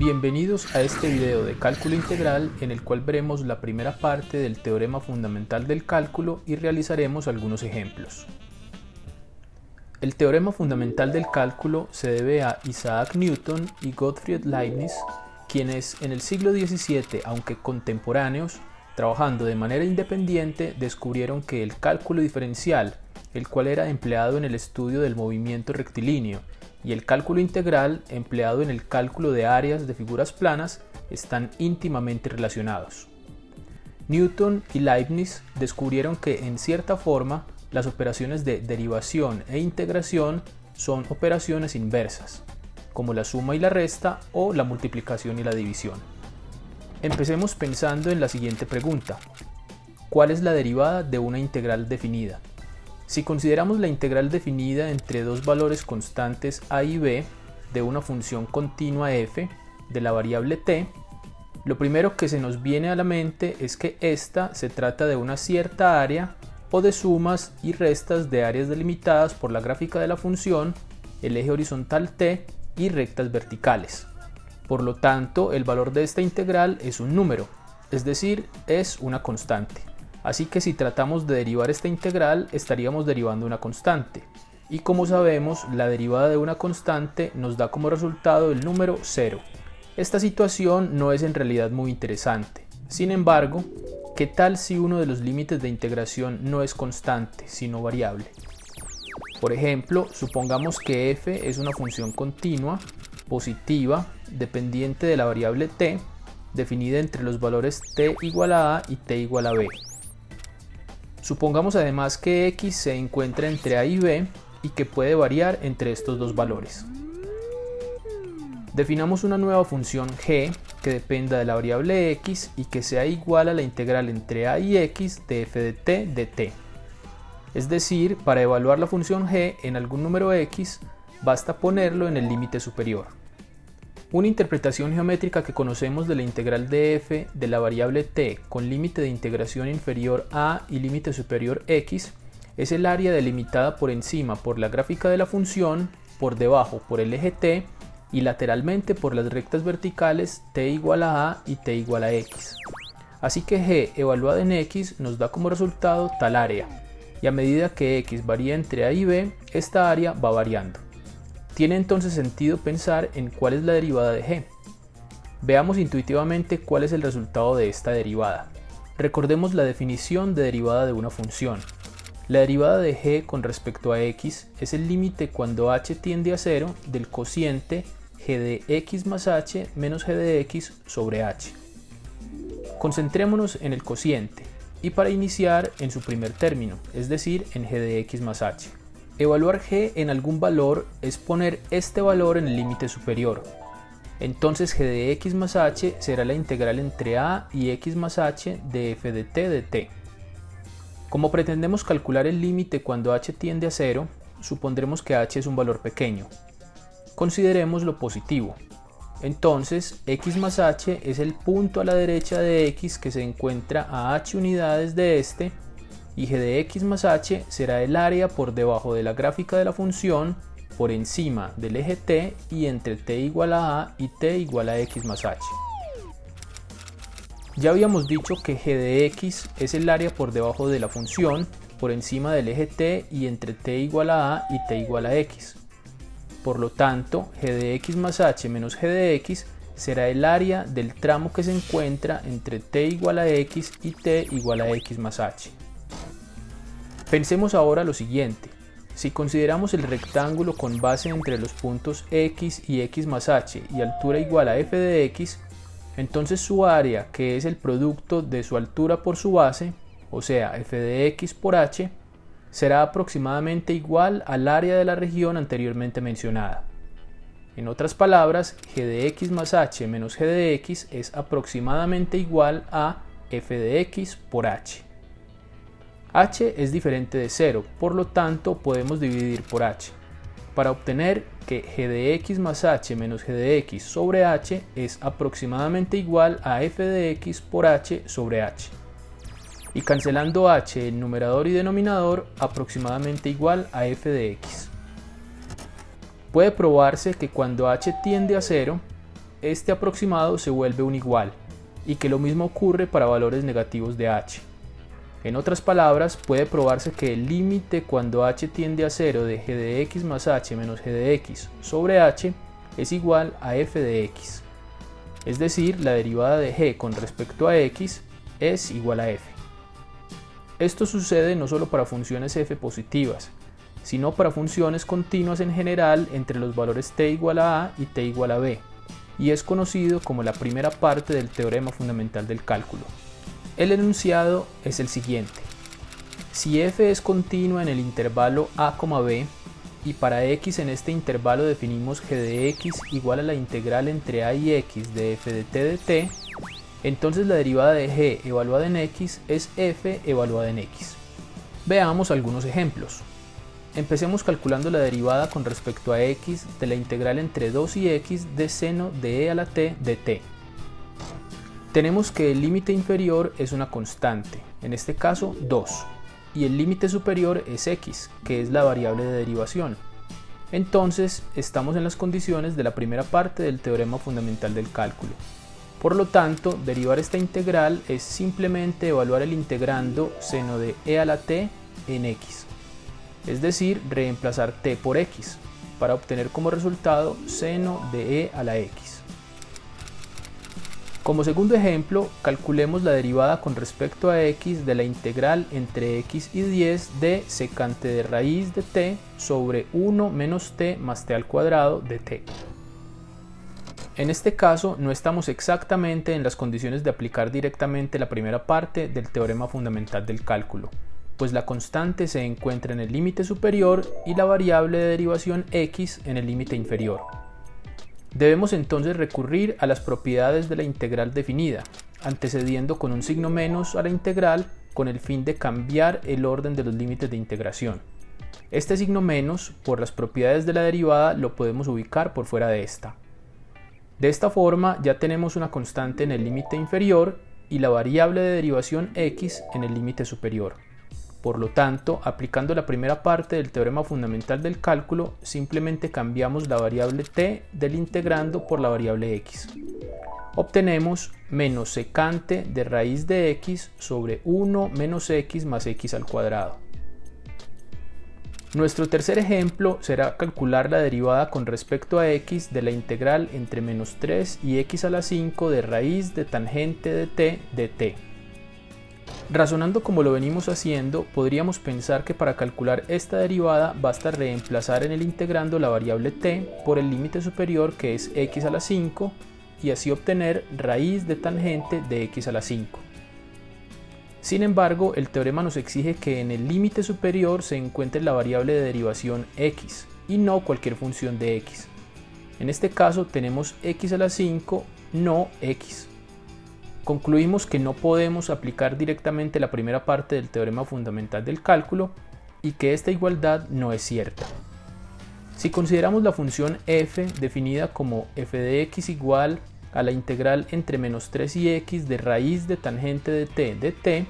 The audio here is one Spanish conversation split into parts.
Bienvenidos a este video de cálculo integral en el cual veremos la primera parte del teorema fundamental del cálculo y realizaremos algunos ejemplos. El teorema fundamental del cálculo se debe a Isaac Newton y Gottfried Leibniz, quienes en el siglo XVII, aunque contemporáneos, trabajando de manera independiente, descubrieron que el cálculo diferencial, el cual era empleado en el estudio del movimiento rectilíneo, y el cálculo integral, empleado en el cálculo de áreas de figuras planas, están íntimamente relacionados. Newton y Leibniz descubrieron que, en cierta forma, las operaciones de derivación e integración son operaciones inversas, como la suma y la resta o la multiplicación y la división. Empecemos pensando en la siguiente pregunta: ¿cuál es la derivada de una integral definida? Si consideramos la integral definida entre dos valores constantes a y b de una función continua f de la variable t, lo primero que se nos viene a la mente es que esta se trata de una cierta área o de sumas y restas de áreas delimitadas por la gráfica de la función, el eje horizontal t y rectas verticales. Por lo tanto, el valor de esta integral es un número, es decir, es una constante. Así que si tratamos de derivar esta integral, estaríamos derivando una constante. Y como sabemos, la derivada de una constante nos da como resultado el número 0. Esta situación no es en realidad muy interesante. Sin embargo, ¿qué tal si uno de los límites de integración no es constante, sino variable? Por ejemplo, supongamos que f es una función continua, positiva, dependiente de la variable t, definida entre los valores t igual a a y t igual a b. Supongamos además que x se encuentra entre a y b y que puede variar entre estos dos valores. Definamos una nueva función g que dependa de la variable x y que sea igual a la integral entre a y x de f de t de t. Es decir, para evaluar la función g en algún número x, basta ponerlo en el límite superior. Una interpretación geométrica que conocemos de la integral de f de la variable t con límite de integración inferior a y límite superior x es el área delimitada por encima por la gráfica de la función, por debajo por el eje t y lateralmente por las rectas verticales t igual a y t igual a x. Así que g evaluada en x nos da como resultado tal área, y a medida que x varía entre a y b, esta área va variando. Tiene entonces sentido pensar en cuál es la derivada de g. Veamos intuitivamente cuál es el resultado de esta derivada. Recordemos la definición de derivada de una función. La derivada de g con respecto a x es el límite cuando h tiende a 0 del cociente g de x más h menos g de x sobre h. Concentrémonos en el cociente y para iniciar en su primer término, es decir, en g de x más h. Evaluar g en algún valor es poner este valor en el límite superior. Entonces g de x más h será la integral entre a y x más h de f de t de t. Como pretendemos calcular el límite cuando h tiende a 0, supondremos que h es un valor pequeño. Consideremos lo positivo. Entonces x más h es el punto a la derecha de x que se encuentra a h unidades de este, y g de x más h será el área por debajo de la gráfica de la función, por encima del eje t y entre t igual a y t igual a x más h. Ya habíamos dicho que g de x es el área por debajo de la función, por encima del eje t y entre t igual a y t igual a x. Por lo tanto, g de x más h menos g de x será el área del tramo que se encuentra entre t igual a x y t igual a x más h. Pensemos ahora lo siguiente: si consideramos el rectángulo con base entre los puntos x y x más h y altura igual a f de x, entonces su área, que es el producto de su altura por su base, o sea f de x por h, será aproximadamente igual al área de la región anteriormente mencionada. En otras palabras, g de x más h menos g de x es aproximadamente igual a f de x por h. H es diferente de 0, por lo tanto podemos dividir por h, para obtener que g de x más h menos g de x sobre h es aproximadamente igual a f de x por h sobre h. Y cancelando h en numerador y denominador, aproximadamente igual a f de x. Puede probarse que cuando h tiende a 0, este aproximado se vuelve un igual, y que lo mismo ocurre para valores negativos de h. En otras palabras, puede probarse que el límite cuando h tiende a 0 de g de x más h menos g de x sobre h es igual a f de x. Es decir, la derivada de g con respecto a x es igual a f. Esto sucede no solo para funciones f positivas, sino para funciones continuas en general entre los valores t igual a a y t igual a b, y es conocido como la primera parte del teorema fundamental del cálculo. El enunciado es el siguiente: si f es continua en el intervalo a, b, y para x en este intervalo definimos g de x igual a la integral entre a y x de f de t de t, entonces la derivada de g evaluada en x es f evaluada en x. Veamos algunos ejemplos. Empecemos calculando la derivada con respecto a x de la integral entre 2 y x de seno de e a la t de t. Tenemos que el límite inferior es una constante, en este caso 2, y el límite superior es x, que es la variable de derivación. Entonces estamos en las condiciones de la primera parte del teorema fundamental del cálculo. Por lo tanto, derivar esta integral es simplemente evaluar el integrando seno de e a la t en x, es decir, reemplazar t por x, para obtener como resultado seno de e a la x. Como segundo ejemplo, calculemos la derivada con respecto a x de la integral entre x y 10 de secante de raíz de t sobre 1 menos t más t al cuadrado de t. En este caso no estamos exactamente en las condiciones de aplicar directamente la primera parte del teorema fundamental del cálculo, pues la constante se encuentra en el límite superior y la variable de derivación x en el límite inferior. Debemos entonces recurrir a las propiedades de la integral definida, antecediendo con un signo menos a la integral con el fin de cambiar el orden de los límites de integración. Este signo menos, por las propiedades de la derivada, lo podemos ubicar por fuera de esta. De esta forma ya tenemos una constante en el límite inferior y la variable de derivación x en el límite superior. Por lo tanto, aplicando la primera parte del teorema fundamental del cálculo, simplemente cambiamos la variable t del integrando por la variable x. Obtenemos menos secante de raíz de x sobre 1 menos x más x al cuadrado. Nuestro tercer ejemplo será calcular la derivada con respecto a x de la integral entre menos 3 y x a la 5 de raíz de tangente de t de t. Razonando como lo venimos haciendo, podríamos pensar que para calcular esta derivada basta reemplazar en el integrando la variable t por el límite superior, que es x a la 5, y así obtener raíz de tangente de x a la 5. Sin embargo, el teorema nos exige que en el límite superior se encuentre la variable de derivación x y no cualquier función de x. En este caso tenemos x a la 5, no x. Concluimos que no podemos aplicar directamente la primera parte del teorema fundamental del cálculo y que esta igualdad no es cierta. Si consideramos la función f definida como f de x igual a la integral entre menos 3 y x de raíz de tangente de t,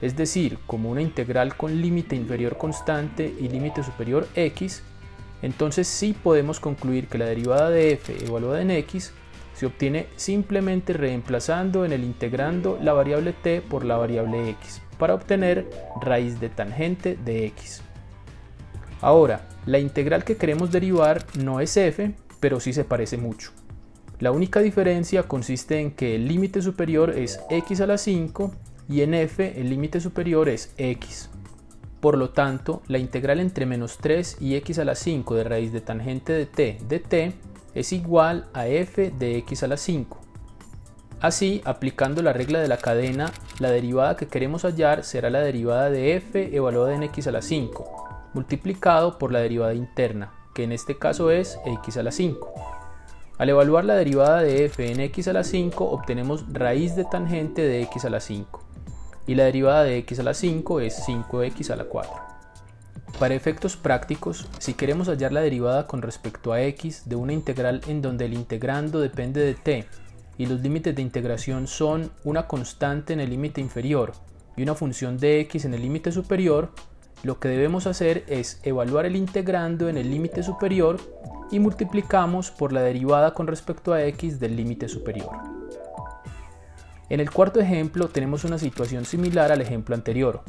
es decir, como una integral con límite inferior constante y límite superior x, entonces sí podemos concluir que la derivada de f evaluada en x se obtiene simplemente reemplazando en el integrando la variable t por la variable x para obtener raíz de tangente de x. Ahora, la integral que queremos derivar no es f, pero sí se parece mucho. La única diferencia consiste en que el límite superior es x a la 5 y en f el límite superior es x. Por lo tanto, la integral entre menos 3 y x a la 5 de raíz de tangente de t es igual a f de x a la 5. Así, aplicando la regla de la cadena, la derivada que queremos hallar será la derivada de f evaluada en x a la 5, multiplicado por la derivada interna, que en este caso es x a la 5. Al evaluar la derivada de f en x a la 5, obtenemos raíz de tangente de x a la 5, y la derivada de x a la 5 es 5x a la 4. Para efectos prácticos, si queremos hallar la derivada con respecto a x de una integral en donde el integrando depende de t y los límites de integración son una constante en el límite inferior y una función de x en el límite superior, lo que debemos hacer es evaluar el integrando en el límite superior y multiplicamos por la derivada con respecto a x del límite superior. En el cuarto ejemplo tenemos una situación similar al ejemplo anterior.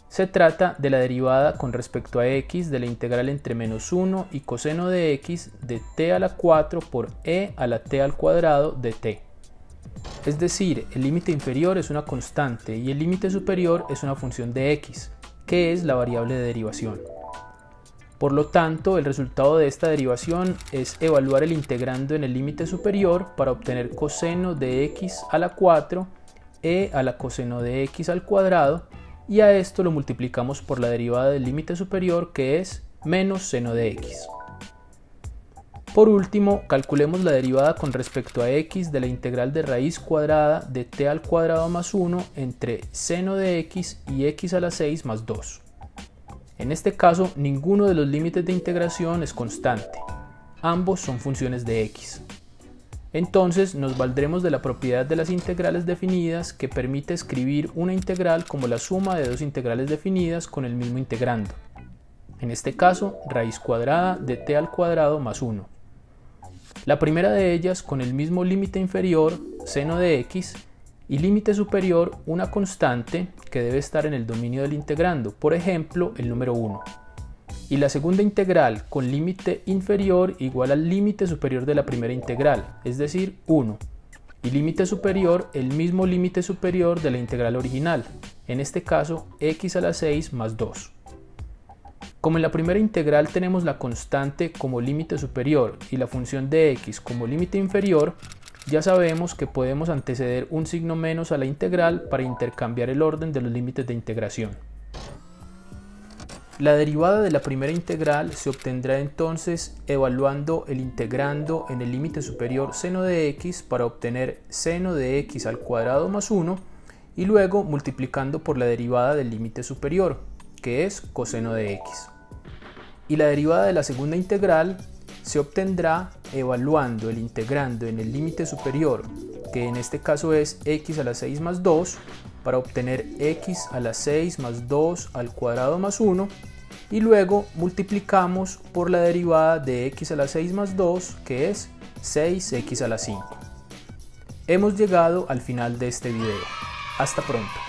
Se trata de la derivada con respecto a x de la integral entre menos 1 y coseno de x de t a la 4 por e a la t al cuadrado de t. Es decir, el límite inferior es una constante y el límite superior es una función de x, que es la variable de derivación. Por lo tanto, el resultado de esta derivación es evaluar el integrando en el límite superior para obtener coseno de x a la 4, e a la coseno de x al cuadrado, y a esto lo multiplicamos por la derivada del límite superior, que es menos seno de x. Por último, calculemos la derivada con respecto a x de la integral de raíz cuadrada de t al cuadrado más 1 entre seno de x y x a la 6 más 2. En este caso, ninguno de los límites de integración es constante. Ambos son funciones de x. Entonces, nos valdremos de la propiedad de las integrales definidas que permite escribir una integral como la suma de dos integrales definidas con el mismo integrando. En este caso, raíz cuadrada de t al cuadrado más 1. La primera de ellas con el mismo límite inferior, seno de x, y límite superior, una constante que debe estar en el dominio del integrando, por ejemplo, el número 1. Y la segunda integral con límite inferior igual al límite superior de la primera integral, es decir, 1. Y límite superior, el mismo límite superior de la integral original, en este caso, x a la 6 más 2. Como en la primera integral tenemos la constante como límite superior y la función de x como límite inferior, ya sabemos que podemos anteceder un signo menos a la integral para intercambiar el orden de los límites de integración. La derivada de la primera integral se obtendrá entonces evaluando el integrando en el límite superior seno de x para obtener seno de x al cuadrado más 1 y luego multiplicando por la derivada del límite superior, que es coseno de x. Y la derivada de la segunda integral se obtendrá evaluando el integrando en el límite superior, que en este caso es x a la 6 más 2, para obtener x a la 6 más 2 al cuadrado más 1, y luego multiplicamos por la derivada de x a la 6 más 2, que es 6x a la 5. Hemos llegado al final de este video. Hasta pronto.